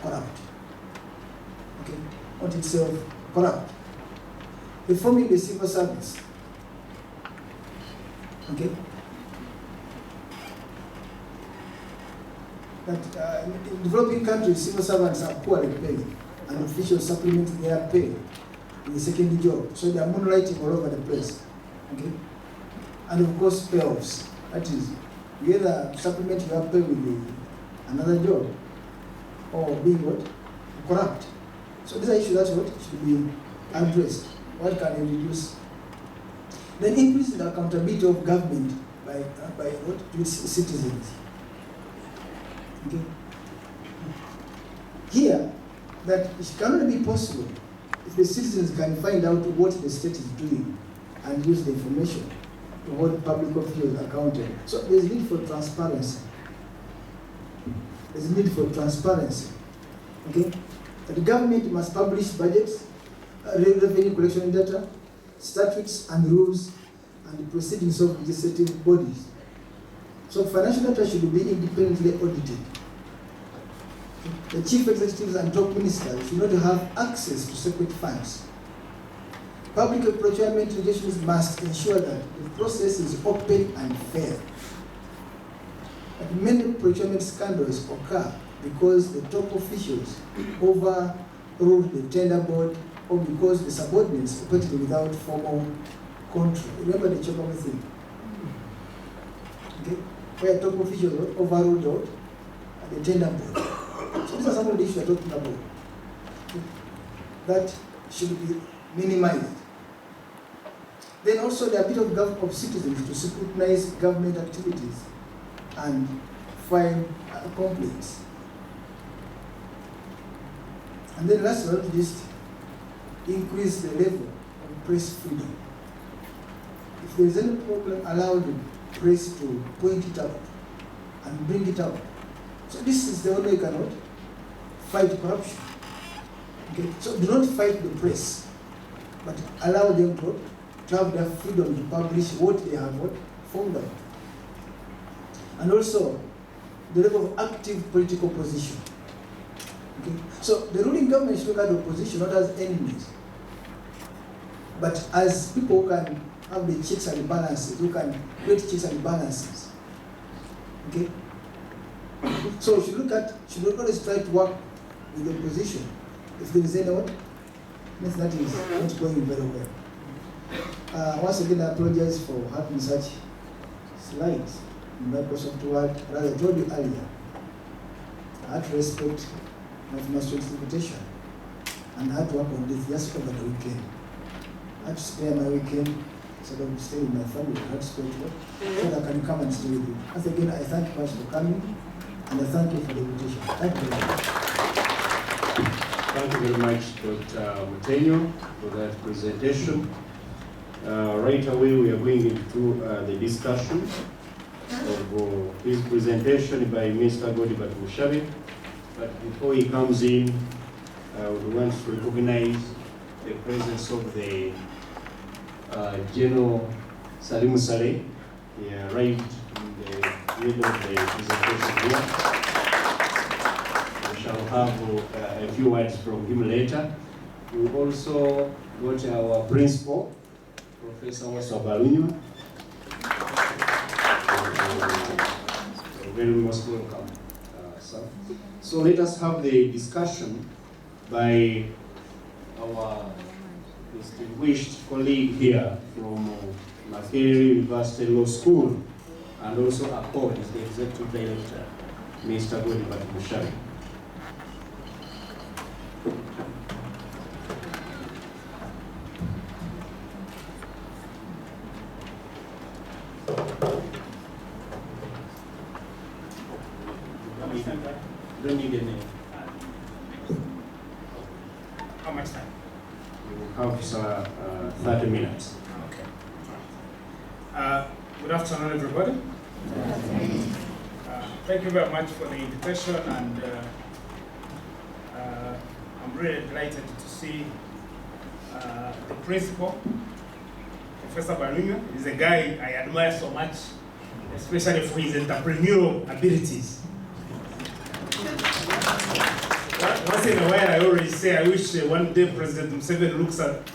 corrupt. Okay, not itself corrupt. Reforming the civil service. Okay, that in developing countries, civil servants are poorly paid, and officials supplement their pay in the second job, so they are moonlighting all over the place. Okay, and of course payoffs. That is, you either supplement your pay with another job, or being what? Corrupt. So these are issues that what should be addressed. What can you reduce? Then increase the accountability of government by what? To its citizens. Okay. Here, that it cannot be possible if the citizens can find out what the state is doing and use the information to hold public officials accountable. So there's need for transparency. There's need for transparency. Okay? That the government must publish budgets, revenue collection data, statutes and rules, and the proceedings of legislative bodies. So financial data should be independently audited. The chief executives and top ministers should not have access to separate funds. Public procurement regulations must ensure that the process is open and fair. But many procurement scandals occur because the top officials overruled the tender board, or because the subordinates operated without formal control. Remember the Chopper thing? Okay? Where top officials overruled the tender board. So these are some of the issues we're talking about. Okay? That should be minimized. Then also the ability of citizens to scrutinize government activities and file complaints. And then last but not least, increase the level of press freedom. If there is any problem, allow the press to point it out and bring it out. So this is the only way you cannot fight corruption. Okay? So do not fight the press, but allow them to have their freedom to publish what they have found out. And also the level of active political opposition. Okay? So the ruling government should look at the opposition not as enemies, but as people who can have the checks and the balances, who can create checks and balances. Okay? So should always try to work with the opposition. If there is any what? That is not going very well. Once again, I apologize for having such slides in Microsoft Word. As I told you earlier, I had to respect my students' invitation, and I had to work on this just over the weekend. I had to spare my weekend so that I would stay with my family. I had to spare it so that I can come and stay with you. Once again, I thank you much for coming, and I thank you for the invitation. Thank you very much. Thank you very much, Dr. Mutenyo, for that presentation. Right away, we are going into the discussion of his presentation by Mr. Godber Tumushabe. But before he comes in, we want to recognize the presence of the General Salim Saleh. He arrived in the middle of the presentation here. We shall have a few words from him later. We also got our principal, Professor Wasabalunyo. Very most welcome, sir. So let us have the discussion by our distinguished colleague here from Makerere University Law School, and also ACODE is the Executive Director, Mr. Godber Tumushabe. Don't need any. How much time? You have 30 minutes. Okay. Good afternoon, everybody. Thank you very much for the invitation, and I'm really delighted to see the principal, Professor Balunyo. He's a guy I admire so much, especially for his entrepreneurial abilities. Once in a while, I always say, I wish one day President Museveni looks at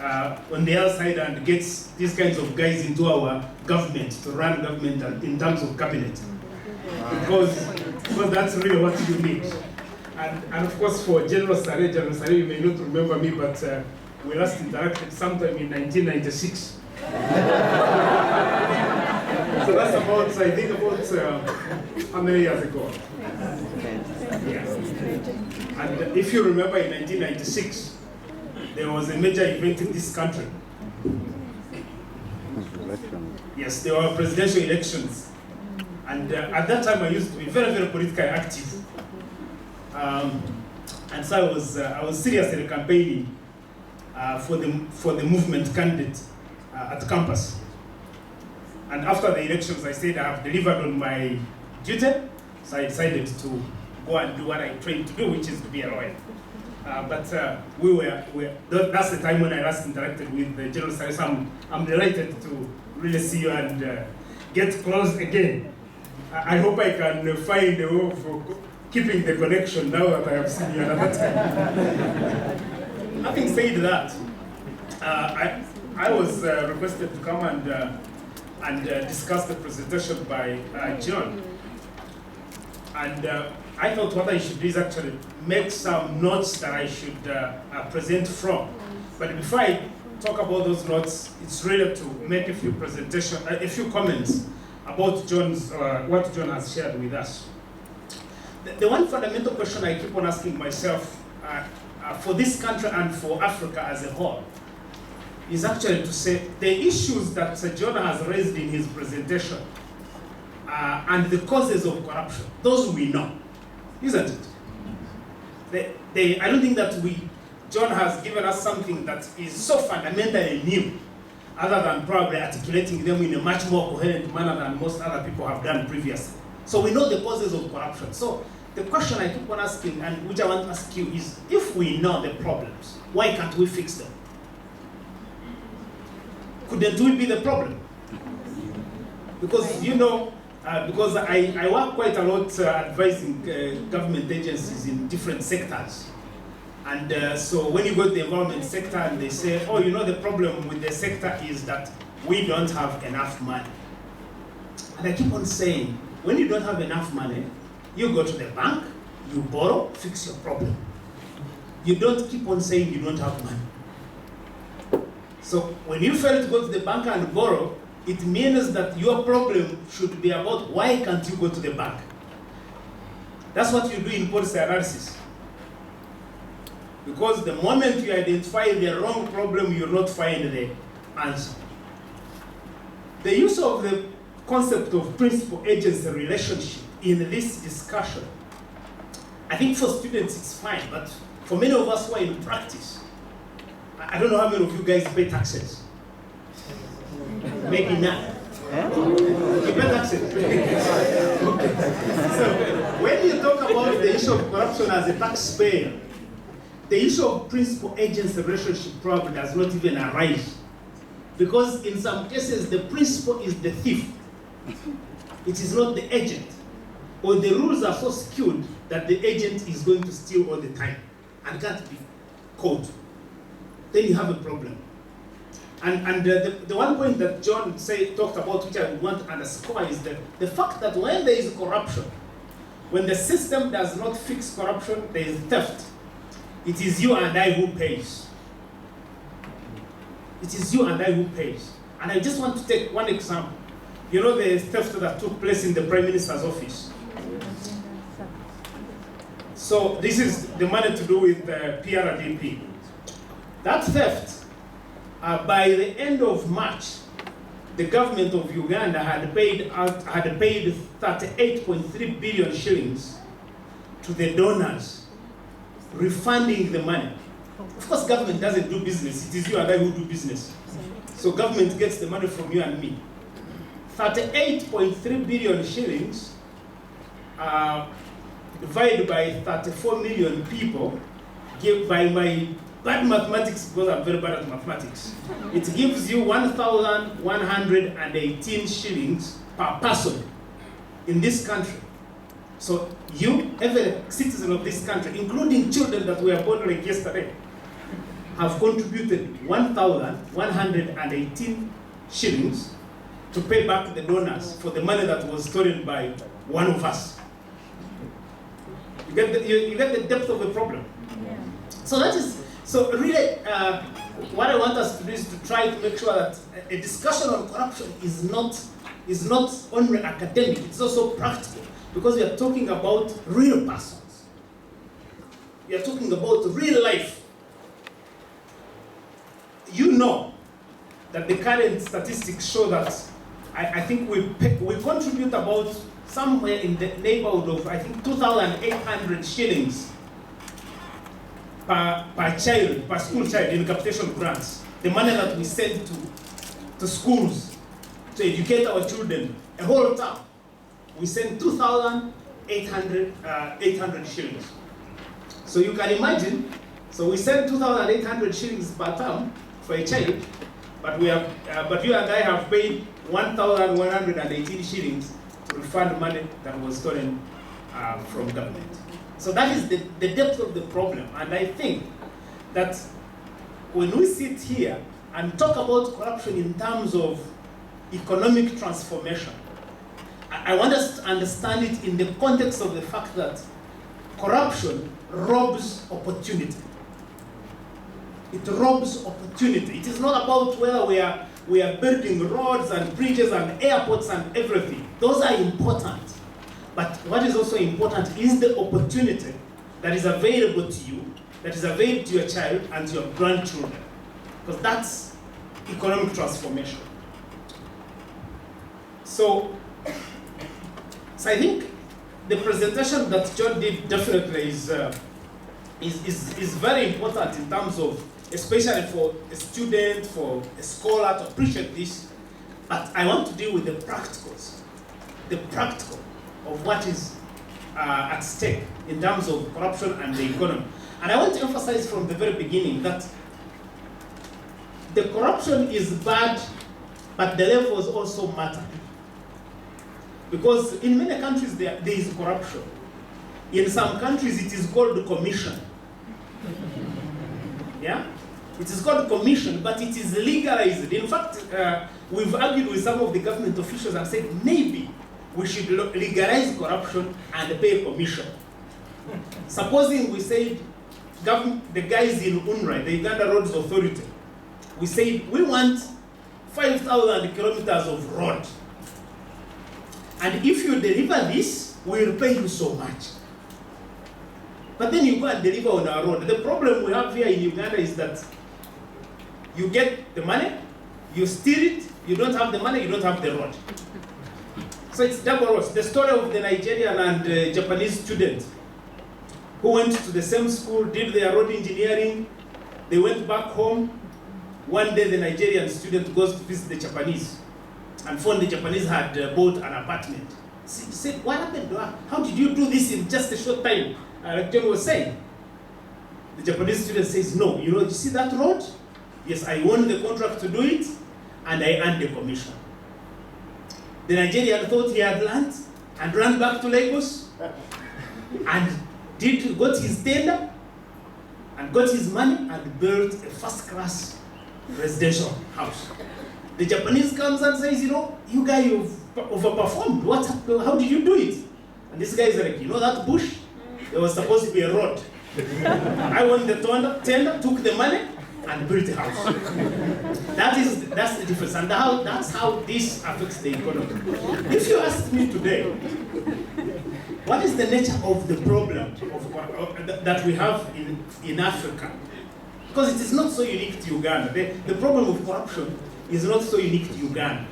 on the other side and gets these kinds of guys into our government to run government in terms of cabinet, because that's really what you need. And of course, for General Sare, you may not remember me, but we last interacted sometime in 1996. So that's about, I think, about how many years ago? Yeah. And if you remember, in 1996, there was a major event in this country. Yes, there were presidential elections. And at that time, I used to be very, very politically active. And so I was seriously campaigning for the movement candidate at campus. And after the elections, I said I have delivered on my duty, so I decided to go and do what I trained to do, which is to be a lawyer. But that's the time when I last interacted with the General Sare. So I'm delighted to really see you and get close again. I hope I can find a way for keeping the connection now that I have seen you another time. Having said that, I was requested to come and discuss the presentation by John. And I thought what I should do is actually make some notes that I should present from. But before I talk about those notes, it's really to make a few comments about what John has shared with us. The one fundamental question I keep on asking myself for this country and for Africa as a whole is actually to say the issues that Sir John has raised in his presentation and the causes of corruption, those we know, isn't it? I don't think that John has given us something that is so fundamentally new, other than probably articulating them in a much more coherent manner than most other people have done previously. So we know the causes of corruption. So the question I keep on asking, and which I want to ask you, is if we know the problems, why can't we fix them? Couldn't we be the problem? Because, because I work quite a lot advising government agencies in different sectors. And so when you go to the environment sector and they say, oh, the problem with the sector is that we don't have enough money. And I keep on saying, when you don't have enough money, you go to the bank, you borrow, fix your problem. You don't keep on saying you don't have money. So when you fail to go to the bank and borrow, it means that your problem should be about why can't you go to the bank. That's what you do in policy analysis. Because the moment you identify the wrong problem, you'll not find the answer. The use of the concept of principal-agency relationship in this discussion, I think for students it's fine, but for many of us who are in practice, I don't know how many of you guys pay taxes. Maybe none. You pay taxes. So when you talk about the issue of corruption as a taxpayer, the issue of principal-agency relationship probably does not even arise. Because in some cases, the principal is the thief. It is not the agent. Or the rules are so skewed that the agent is going to steal all the time and can't be caught. Then you have a problem. And the one point that John talked about, which I want to underscore, is that the fact that when there is corruption, when the system does not fix corruption, there is theft. It is you and I who pays. It is you and I who pays. And I just want to take one example. The theft that took place in the Prime Minister's office. So this is the money to do with PRDP. That theft, by the end of March, the government of Uganda had paid 38.3 billion shillings to the donors, refunding the money. Of course, government doesn't do business. It is you and I who do business. So government gets the money from you and me. 38.3 billion shillings divided by 34 million people, give by my bad mathematics, because I'm very bad at mathematics, it gives you 1,118 shillings per person in this country. So you, every citizen of this country, including children that were born like yesterday, have contributed 1,118 shillings to pay back the donors for the money that was stolen by one of us. You get the depth of the problem. Yeah. So that is, so really, what I want us to do is to try to make sure that a discussion on corruption is not only academic, it's also practical, because we are talking about real persons. We are talking about real life. You know that the current statistics show that I think we contribute about somewhere in the neighborhood of, I think, 2,800 shillings per child, per school child in capitation grants. The money that we send to schools to educate our children, a whole term, we send 2,800 shillings. So you can imagine, so we send 2,800 shillings per term for a child, but you and I have paid 1,118 shillings to refund money that was stolen from government. So that is the depth of the problem. And I think that when we sit here and talk about corruption in terms of economic transformation, I want us to understand it in the context of the fact that corruption robs opportunity. It robs opportunity. It is not about whether we are building roads and bridges and airports and everything. Those are important. But what is also important is the opportunity that is available to you, that is available to your child and to your grandchildren. Because that's economic transformation. So I think the presentation that John did definitely is very important in terms of, especially for a student, for a scholar to appreciate this. But I want to deal with the practicals, the practical of what is at stake in terms of corruption and the economy. And I want to emphasize from the very beginning that the corruption is bad, but the levels also matter. Because in many countries there is corruption. In some countries it is called commission. Yeah? It is called commission, but it is legalized. In fact, we've argued with some of the government officials and said maybe we should legalize corruption and pay commission. Supposing we said, the guys in UNRWA, the Uganda Roads Authority, we said we want 5,000 kilometers of road. And if you deliver this, we will pay you so much. But then you go and deliver on our road. The problem we have here in Uganda is that you get the money, you steal it, you don't have the money, you don't have the road. So it's double roads. The story of the Nigerian and Japanese student who went to the same school, did their road engineering, they went back home. One day the Nigerian student goes to visit the Japanese and found the Japanese had bought an apartment. He said, what happened? How did you do this in just a short time? Like John was saying. The Japanese student says, no, you see that road? Yes, I won the contract to do it, and I earned the commission. The Nigerian thought he had land and ran back to Lagos and got his tender and got his money and built a first-class residential house. The Japanese comes and says, you guys, you've overperformed. How did you do it? And this guy is like, that bush? There was supposed to be a road. I won the tender, took the money, and built a house. That's the difference, and that's how this affects the economy. If you ask me today, what is the nature of the problem that we have in Africa? Because it is not so unique to Uganda. The problem of corruption is not so unique to Uganda.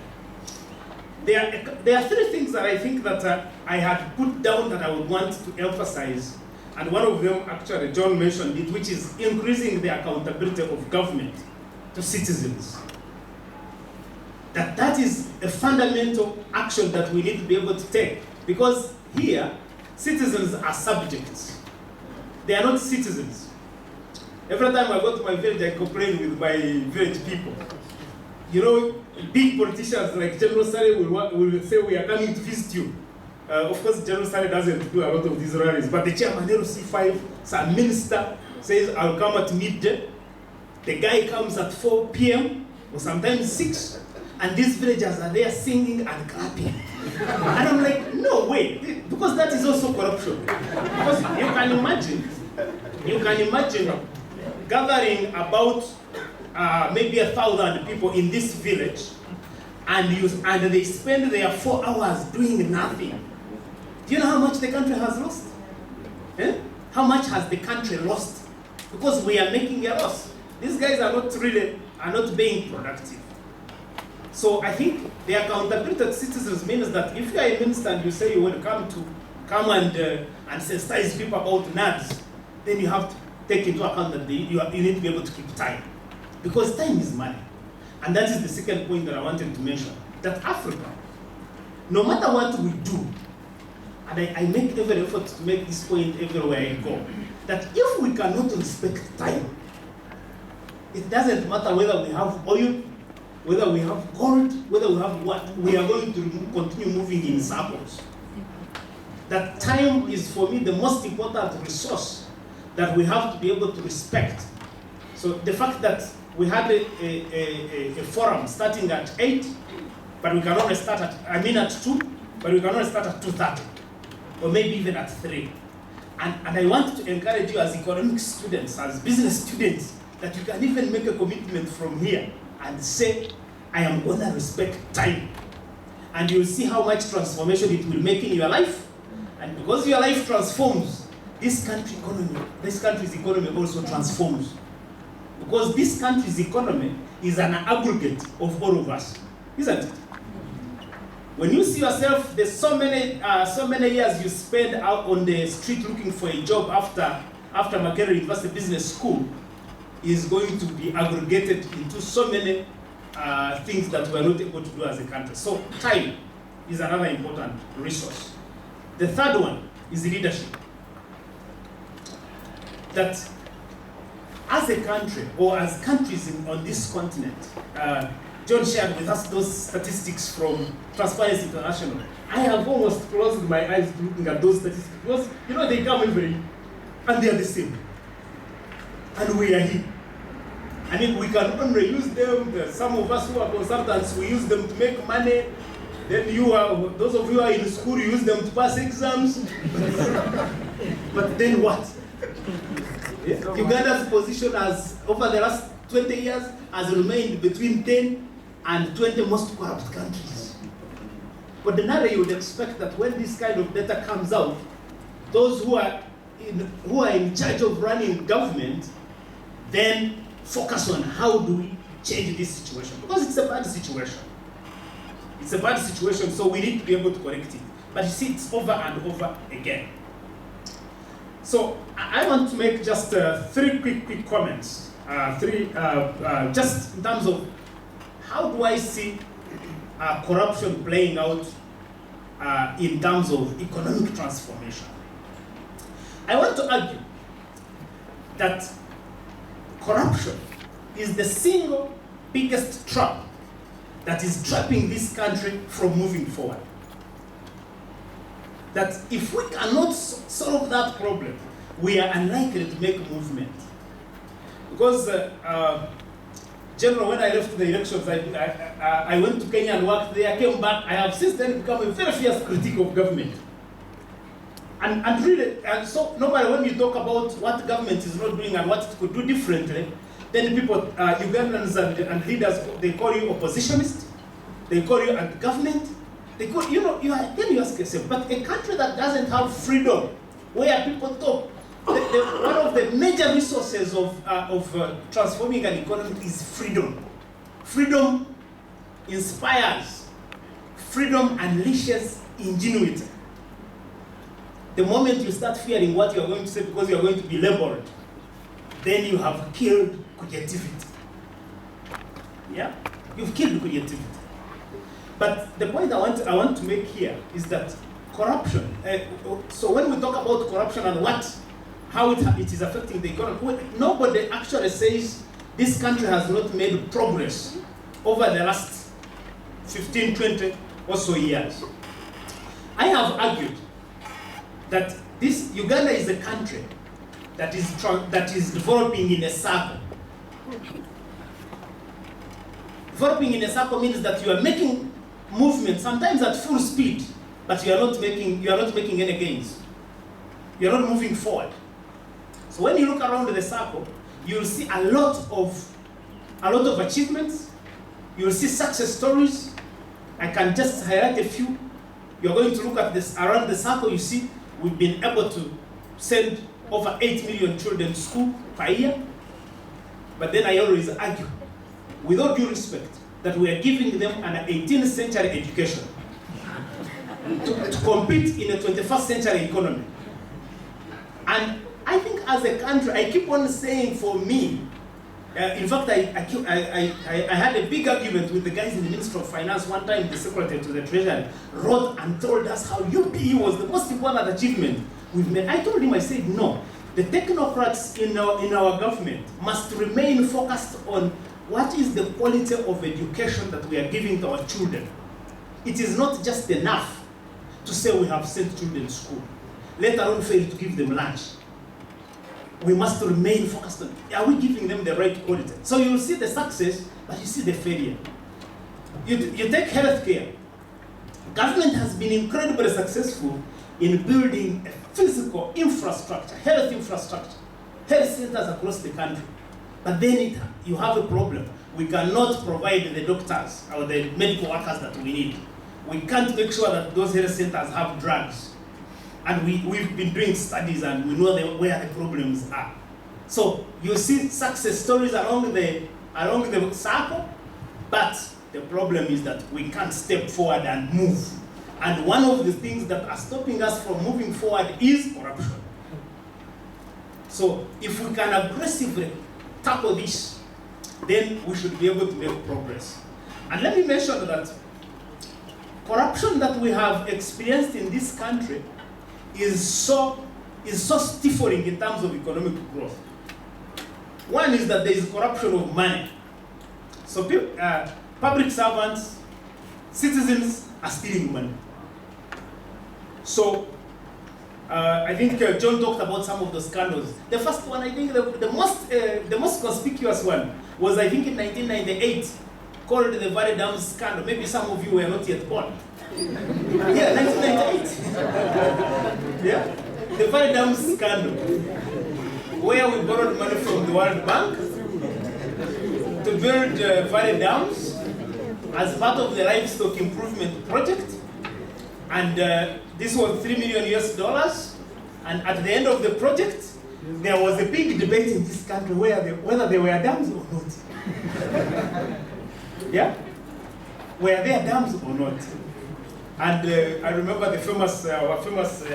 There are three things that I think that I had put down that I would want to emphasize. And one of them, actually, John mentioned it, which is increasing the accountability of government to citizens. That is a fundamental action that we need to be able to take. Because here, citizens are subjects. They are not citizens. Every time I go to my village, I complain with my village people. Big politicians like General Sari will say, we are coming to visit you. Of course, General Sale doesn't do a lot of these rallies, but the chairman, LC5, some minister says, I'll come at midday. The guy comes at 4 p.m. or sometimes 6, and these villagers are there singing and clapping. And I'm like, no way, because that is also corruption. Because you can imagine gathering about maybe 1,000 people in this village, and they spend their 4 hours doing nothing. Do you know how much the country has lost? Eh? How much has the country lost? Because we are making a loss. These guys are not being productive. So I think the accountability to citizens means that if you are a minister and you say you want to come and sensitize people about NADS, then you have to take into account that you need to be able to keep time. Because time is money. And that is the second point that I wanted to mention. That Africa, no matter what we do, and I make every effort to make this point everywhere I go, that if we cannot respect time, it doesn't matter whether we have oil, whether we have gold, whether we have what, we are going to continue moving in circles. That time is, for me, the most important resource that we have to be able to respect. So the fact that we had a forum starting at 8, but we can only start at 2, but we can only start at 2:30, or maybe even at 3. And I want to encourage you as economic students, as business students, that you can even make a commitment from here and say, I am going to respect time. And you'll see how much transformation it will make in your life. And because your life transforms, this country's economy also transforms. Because this country's economy is an aggregate of all of us, isn't it? When you see yourself, there's so many years you spend out on the street looking for a job after Makerere University Business School is going to be aggregated into so many things that we're not able to do as a country. So time is another important resource. The third one is leadership. That as a country, or as countries on this continent, John shared with us those statistics from Transparency International. I have almost closed my eyes looking at those statistics because, they come every year and they are the same. And we are here. I mean, we can only use them. Some of us who are consultants, we use them to make money. Then those of you who are in school, you use them to pass exams. But then what? Uganda's position has, over the last 20 years, has remained between 10 and 20 most corrupt countries. But ordinarily, you would expect that when this kind of data comes out, those who are in charge of running government then focus on how do we change this situation. Because it's a bad situation. It's a bad situation, so we need to be able to correct it. But you see, it's over and over again. So I want to make just 3 quick comments. Just in terms of how do I see corruption playing out in terms of economic transformation. I want to argue that corruption is the single biggest trap that is trapping this country from moving forward. That if we cannot solve that problem, we are unlikely to make movement. Because, General, when I left the elections, I went to Kenya and worked there, came back. I have since then become a very fierce critic of government. And so normally when you talk about what government is not doing and what it could do differently, then people, Ugandans and leaders, they call you oppositionist, they call you anti-government, they call, then you ask yourself, but a country that doesn't have freedom, where people talk, one of the major resources of transforming an economy is freedom. Freedom inspires. Freedom unleashes ingenuity. The moment you start fearing what you are going to say because you are going to be labeled, then you have killed creativity. Yeah? You've killed creativity. But the point I want to make here is that corruption, so when we talk about corruption and how it is affecting the economy, nobody actually says this country has not made progress over the last 15, 20 or so years. I have argued that this Uganda is a country that is developing in a circle. Developing in a circle means that you are making movement sometimes at full speed, but you are not making any gains. You are not moving forward. So when you look around the circle, you will see a lot of achievements. You will see success stories. I can just highlight a few. You are going to look at this around the circle. You see, we've been able to send over 8 million children to school per year. But then I always argue, with all due respect, that we are giving them an 18th century education to compete in a 21st century economy. And I think as a country, I keep on saying, for me, in fact, I had a big argument with the guys in the Ministry of Finance one time. The Secretary to the Treasury wrote and told us how UPE was the most important achievement we've made. I told him, I said, no, the technocrats in our government must remain focused on what is the quality of education that we are giving to our children. It is not just enough to say we have sent children to school, let alone fail to give them lunch. We must remain focused on, are we giving them the right quality? So you'll see the success, but you see the failure. You take healthcare. Government has been incredibly successful in building a physical infrastructure, health centers across the country. But then you have a problem. We cannot provide the doctors or the medical workers that we need. We can't make sure that those health centers have drugs. And we've been doing studies and we know where the problems are. So you see success stories along the circle, but the problem is that we can't step forward and move. And one of the things that are stopping us from moving forward is corruption. So if we can aggressively tackle this, then we should be able to make progress. And let me mention that corruption that we have experienced in this country is so stifling in terms of economic growth. One is that there is corruption of money. So public servants, citizens are stealing money. So I think John talked about some of the scandals. The first one, I think the most conspicuous one was, I think, in 1998, called the Valley Dam scandal. Maybe some of you were not yet born. Yeah, 1998. Yeah, the Valley Dam scandal, where we borrowed money from the World Bank to build Valley Dams as part of the livestock improvement project. And this was $3 million US. And at the end of the project, there was a big debate in this country whether they were dams or not. Yeah? Were there dams or not? And I remember our famous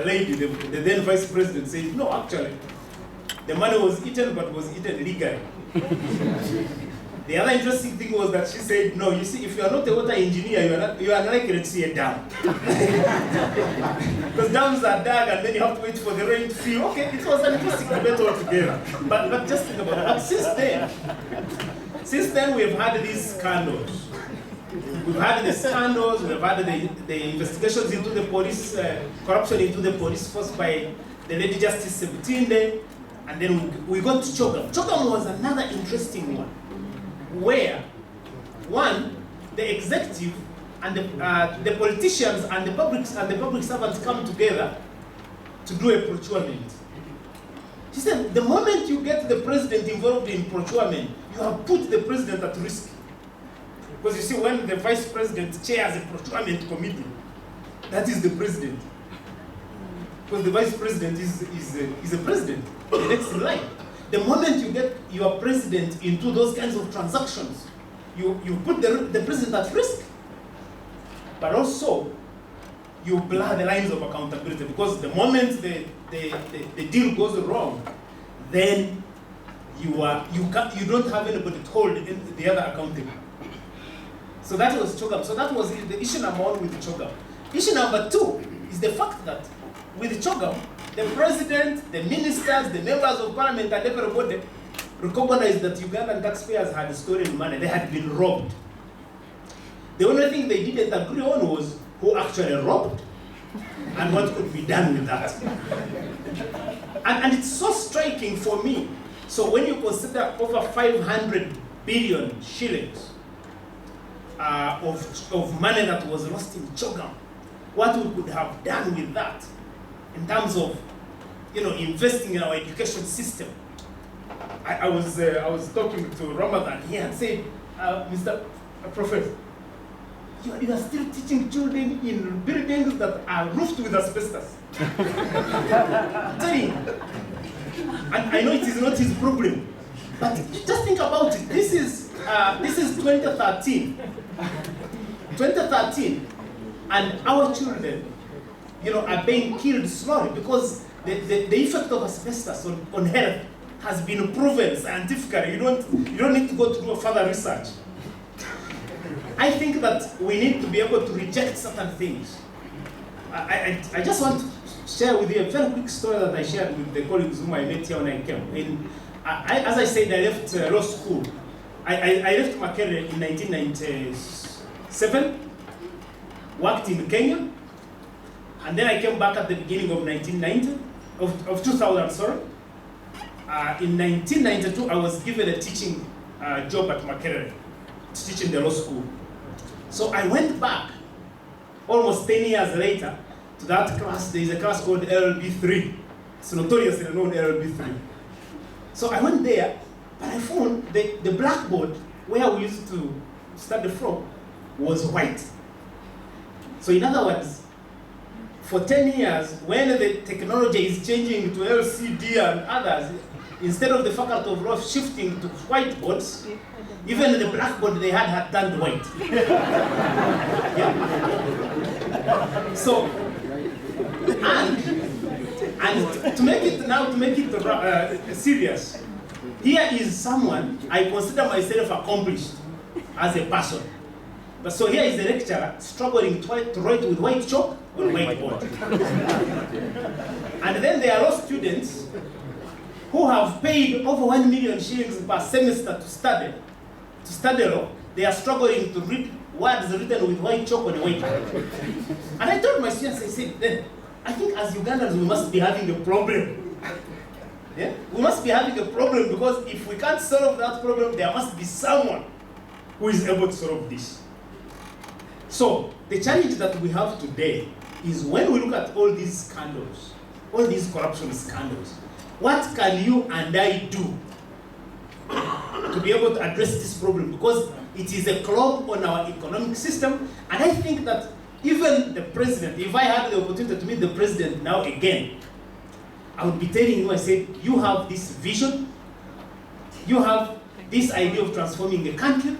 lady, the then vice president, said, no, actually, the money was eaten, but was eaten legally. The other interesting thing was that she said, no, you see, if you are not a water engineer, you are likely to see a dam. Because dams are dug and then you have to wait for the rain to fill. Okay, it was an interesting debate altogether. But just think about it. But since then we've had these scandals. We've had the scandals, we've had the investigations into the police, corruption into the police force by the Lady Justice Sebutinde, and then we got to Chogam. Chogam was another interesting one, where, one, the executive and the politicians and the public servants come together to do a procurement. She said, the moment you get the president involved in procurement, you have put the president at risk. Because you see, when the vice president chairs a procurement committee, that is the president. Because the vice president is a president, the next in line. The moment you get your president into those kinds of transactions, you put the president at risk. But also, you blur the lines of accountability, because the moment the deal goes wrong, then you don't have anybody to hold the other accountable. So that was Chogam. So that was the issue number one with Chogam. Issue number two is the fact that with Chogam, the president, the ministers, the members of parliament, and everybody recognized that Ugandan taxpayers had stolen money. They had been robbed. The only thing they didn't agree on was who actually robbed and what could be done with that. And it's so striking for me. So when you consider over 500 billion shillings of money that was lost in Chogam, what we could have done with that in terms of, investing in our education system. I was talking to Ramadan here and said, Mr. Professor, you are still teaching children in buildings that are roofed with asbestos. I'm telling you. And I know it is not his problem, but just think about it. This is 2013. 2013, and our children, are being killed slowly because the effect of asbestos on health has been proven scientifically. You don't need to go to do further research. I think that we need to be able to reject certain things. I just want to share with you a very quick story that I shared with the colleagues whom I met here when I came. As I said, I left law school. I left Makerere in 1997, worked in Kenya, and then I came back at the beginning of 2000, sorry. In 1992, I was given a teaching job at Makerere, teaching the law school. So I went back almost 10 years later to that class. There is a class called LLB3. It's notoriously known LLB3. So I went there, but I found the blackboard where we used to study from was white. So in other words, for 10 years, when the technology is changing to LCD and others, instead of the faculty of law shifting to whiteboards, even the blackboard they had turned white. Yeah. So, and to make it serious, here is someone I consider myself accomplished as a person. But so here is the lecturer struggling to write with white chalk on whiteboard. And then there are law students who have paid over 1 million shillings per semester to study law. They are struggling to read words written with white chalk on a whiteboard. And I told my students, I said, then, I think as Ugandans we must be having a problem. Yeah? We must be having a problem because if we can't solve that problem, there must be someone who is able to solve this. So, the challenge that we have today is when we look at all these scandals, all these corruption scandals, what can you and I do to be able to address this problem? Because it is a clog on our economic system, and I think that even the president, if I had the opportunity to meet the president now again, I would be telling you, I said, you have this vision, you have this idea of transforming the country.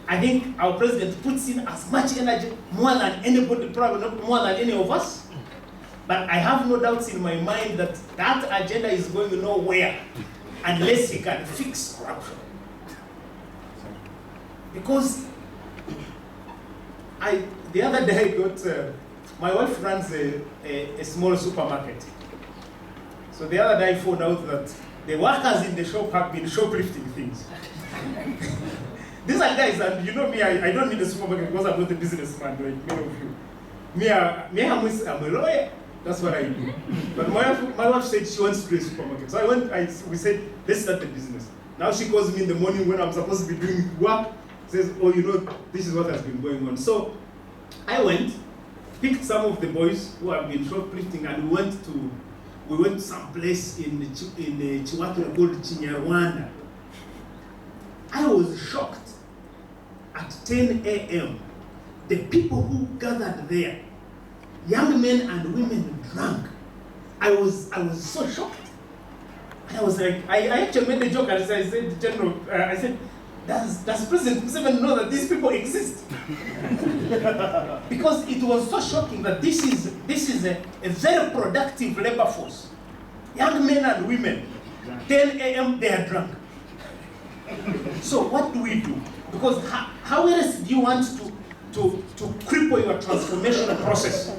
I think our president puts in as much energy, more than anybody, probably not more than any of us. But I have no doubts in my mind that that agenda is going nowhere unless he can fix corruption. Because the other day I got, my wife runs a small supermarket. So the other day I found out that the workers in the shop have been shoplifting things. These are guys, and you know me, I don't need a supermarket because I'm not a businessman like many of you. I'm a lawyer, that's what I do. But my wife said she wants to do a supermarket. So we said, let's start a business. Now she calls me in the morning when I'm supposed to be doing work, says, oh, this is what has been going on. So I went, picked some of the boys who have been shoplifting, and we went to some place in Chiwatu called Chinyarwanda. I was shocked. At 10 a.m., the people who gathered there, young men and women drunk. I was so shocked. And I was like, I actually made a joke and I said, General, I said, does President Museveni know that these people exist? Because it was so shocking that this is a very productive labor force. Young men and women, 10 a.m. they are drunk. So what do we do? Because how else do you want to cripple your transformation process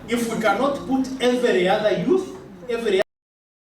if we cannot put every other youth, every